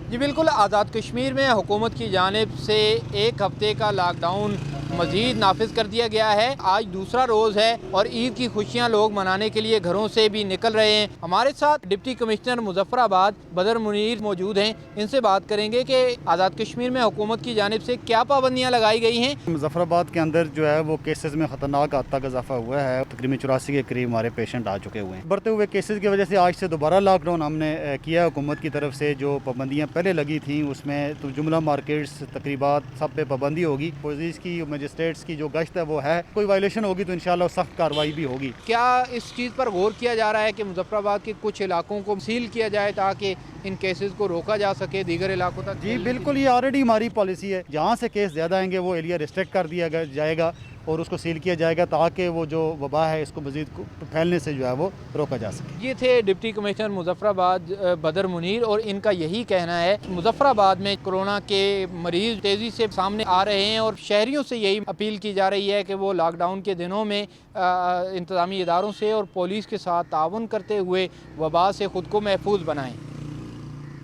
जी बिल्कुल, आज़ाद कश्मीर में हुकूमत की जानिब से एक हफ़्ते का लॉकडाउन मज़ीद नाफिज कर दिया गया है। आज दूसरा रोज़ है और ईद की खुशियाँ लोग मनाने के लिए घरों से भी निकल रहे हैं। हमारे साथ डिप्टी कमिश्नर मुजफ्फराबाद बदर मुनीर मौजूद हैं। इनसे बात करेंगे कि आज़ाद कश्मीर में हुकूमत की जानिब से क्या पाबंदियाँ लगाई गई हैं। मुजफ्फराबाद के अंदर जो है वो केसेस में ख़तरनाक हद तक इजाफा हुआ है। तकरीबन 84 के करीब हमारे पेशेंट आ चुके हुए हैं। बढ़ते हुए केसेस की वजह से आज से दोबारा लॉकडाउन हमने किया है। हुकूमत की तरफ से जो पाबंदियाँ पहले लगी थी उसमें तो जुमला मार्केट्स तकरीबात सब पे पाबंदी होगी। पुलिस की मजिस्ट्रेट्स की जो गश्त है वो है, कोई वायलेशन होगी तो इंशाल्लाह सख्त कार्रवाई भी होगी। क्या इस चीज़ पर गौर किया जा रहा है कि मुजफ्फराबाद के कुछ इलाकों को सील किया जाए ताकि इन केसेस को रोका जा सके दीगर इलाकों तक? जी बिल्कुल, ये ऑलरेडी हमारी पॉलिसी है। जहाँ से केस ज़्यादा आएंगे वो एरिया रिस्ट्रिक्ट कर दिया जाएगा और उसको सील किया जाएगा ताकि वो जो वबा है इसको मज़ीद फैलने से जो है वो रोका जा सके। ये थे डिप्टी कमिश्नर मुजफ्फराबाद बदर मुनीर और इनका यही कहना है। मुजफ्फराबाद में कोरोना के मरीज तेज़ी से सामने आ रहे हैं और शहरियों से यही अपील की जा रही है कि वो लॉकडाउन के दिनों में इंतज़ामी इदारों से और पुलिस के साथ ताउन करते हुए वबा से ख़ुद को महफूज बनाएँ।